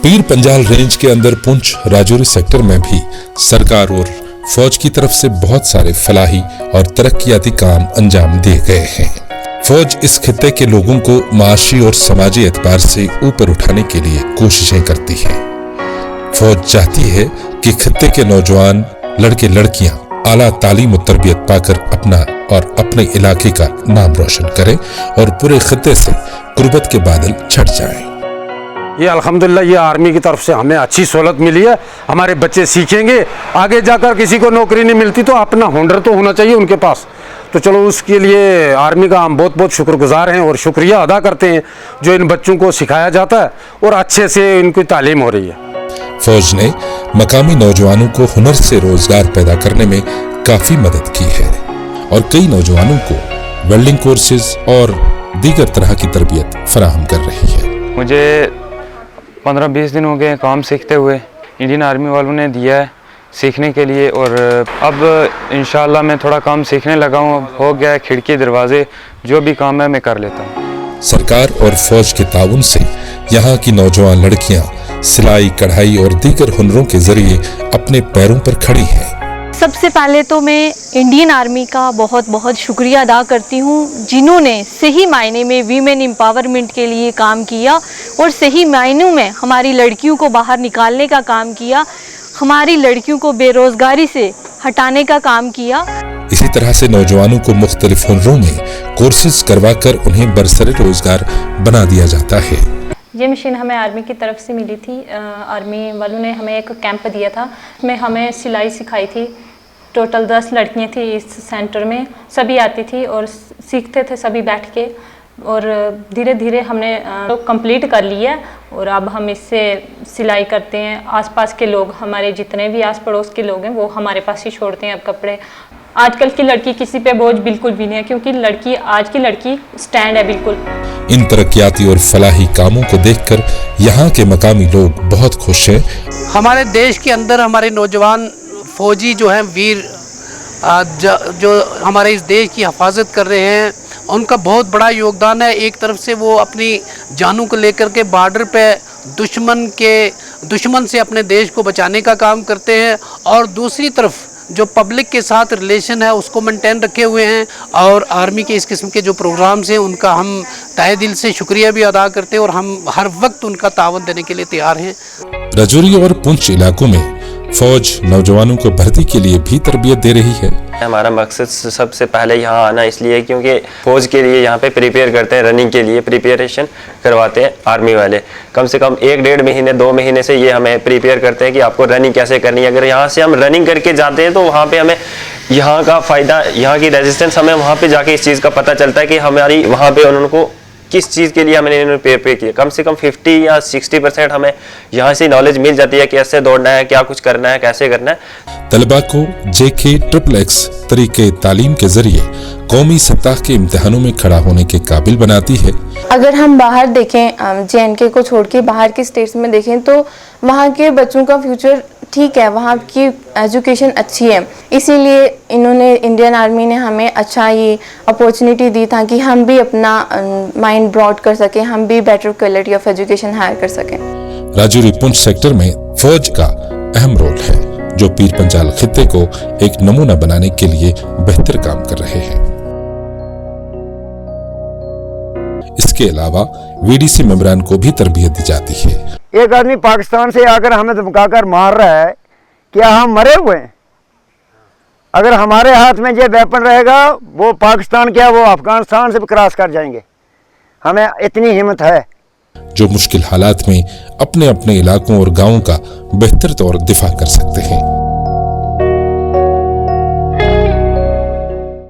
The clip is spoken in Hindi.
पीर पंजाल रेंज के अंदर पुंछ राजौरी सेक्टर में भी सरकार और फौज की तरफ से बहुत सारे फलाही और तरक्याती काम अंजाम दिए गए हैं। फौज इस खित्ते के लोगों को माशी और समाजी एतबार से ऊपर उठाने के लिए कोशिशें करती है। फौज चाहती है कि खित्ते के नौजवान लड़के लड़कियां आला तालीम और तरबियत पाकर अपना और अपने इलाके का नाम रोशन करें और पूरे खित्ते से गुर्बत के बादल छट जाएं। ये अल्हम्दुलिल्लाह ये आर्मी की तरफ से हमें अच्छी सहूलत मिली है। हमारे बच्चे सीखेंगे, आगे जाकर किसी को नौकरी नहीं मिलती तो अपना हुनर तो होना चाहिए उनके पास। तो चलो उसके लिए आर्मी का हम बहुत बहुत शुक्रगुजार हैं और शुक्रिया अदा करते हैं जो इन बच्चों को सिखाया जाता है और अच्छे से इनकी तालीम हो रही है। फौज ने मकामी नौजवानों को हुनर से रोजगार पैदा करने में काफी मदद की है और कई नौजवानों को वेल्डिंग कोर्सेज और दीगर तरह की तरबियत फराहम कर रही है। मुझे 15-20 दिन हो गए काम सीखते हुए, इंडियन आर्मी वालों ने दिया है सीखने के लिए और अब इंशाल्लाह मैं थोड़ा काम सीखने लगा हूँ। हो गया है, खिड़की दरवाजे जो भी काम है मैं कर लेता हूँ। सरकार और फौज के ताउन से यहाँ की नौजवान लड़कियाँ सिलाई, कढ़ाई और दीगर हुनरों के जरिए अपने पैरों पर खड़ी हैं। सबसे पहले तो मैं इंडियन आर्मी का बहुत बहुत शुक्रिया अदा करती हूँ जिन्होंने सही मायने में वीमेन एम्पावरमेंट के लिए काम किया और सही मायनों में हमारी लड़कियों को बाहर निकालने का काम किया, हमारी लड़कियों को बेरोजगारी से हटाने का काम किया। इसी तरह से नौजवानों को मुख्तलिफ हुनरों में कोर्सेज करवाकर उन्हें बरसरे रोजगार बना दिया जाता है। ये मशीन हमें आर्मी की तरफ से मिली थी। आर्मी वालों ने हमें एक कैंप दिया था, उसमें हमें सिलाई सिखाई थी। टोटल 10 लड़कियां थी इस सेंटर में, सभी आती थी और सीखते थे सभी बैठ के और धीरे धीरे हमने तो कंप्लीट कर लिया और अब हम इससे सिलाई करते हैं। आसपास के लोग, हमारे जितने भी आस पड़ोस के लोग हैं वो हमारे पास ही छोड़ते हैं अब कपड़े। आजकल की लड़की किसी पे बोझ बिल्कुल भी नहीं है क्योंकि लड़की, आज की लड़की स्टैंड है बिल्कुल। इन तरक्याती और फलाही कामों को देखकर यहाँ के मकामी लोग बहुत खुश हैं। हमारे देश के अंदर हमारे नौजवान फौजी जो हैं वीर, जो हमारे इस देश की हिफाजत कर रहे हैं, उनका बहुत बड़ा योगदान है। एक तरफ से वो अपनी जानों को लेकर के बॉर्डर पे दुश्मन से अपने देश को बचाने का काम करते हैं और दूसरी तरफ जो पब्लिक के साथ रिलेशन है उसको मेंटेन रखे हुए हैं। और आर्मी के इस किस्म के जो प्रोग्राम्स हैं उनका हम तहे दिल से शुक्रिया भी अदा करते हैं और हम हर वक्त उनका तावन देने के लिए तैयार हैं। राजौरी और पुंछ इलाकों में फौज नौजवानों को भर्ती के लिए भी तरबियत दे रही है। हमारा मकसद सबसे पहले यहाँ आना इसलिए क्योंकि फौज के लिए यहाँ पे प्रिपेयर करते हैं, रनिंग के लिए प्रिपरेशन करवाते हैं आर्मी वाले। कम से कम 1-1.5 महीने 2 महीने से ये हमें प्रिपेयर करते हैं कि आपको रनिंग कैसे करनी है। अगर यहाँ से हम रनिंग करके जाते हैं तो वहाँ पे हमें यहाँ का फ़ायदा, यहाँ की रेजिस्टेंस हमें वहाँ पे जाके इस चीज़ का पता चलता है कि हमारी वहाँ पे उनको किस चीज़ के लिए हमने इन्होंने प्रिपेयर किया। कम से कम 50 या 60% हमें यहाँ से नॉलेज मिल जाती है कि कैसे दौड़ना है, क्या कुछ करना है, कैसे करना है। तलबा को JK XXX तरीके तालीम के जरिए कौमी सतह के इम्तिहानों में खड़ा होने के काबिल बनाती है। अगर हम बाहर देखें, JNK को छोड़ के बाहर के स्टेट्स में देखें तो वहाँ के बच्चों का फ्यूचर ठीक है, वहाँ की एजुकेशन अच्छी है। इसीलिए इन्होंने, इंडियन आर्मी ने हमें अच्छा ये अपॉर्चुनिटी दी ताकि हम भी अपना माइंड ब्रॉड कर सकें, हम भी better quality of education hire कर सकें। राजौरी पुंछ सेक्टर में फौज का अहम रोल है जो पीर पंजाल खित्ते को एक नमूना बनाने के लिए बेहतर काम कर रहे हैं। इसके अलावा VDC मेंबरान को भी तरबियत दी जाती है। एक आदमी पाकिस्तान से आकर हमें धमकाकर मार रहा है, क्या हम मरे हुए हैं? अगर हमारे हाथ में ये वेपन रहेगा वो पाकिस्तान क्या, वो अफगानिस्तान से भी क्रॉस कर जाएंगे। हमें इतनी हिम्मत है। जो मुश्किल हालात में अपने अपने इलाकों और गांवों का बेहतर तौर दिफा कर सकते हैं।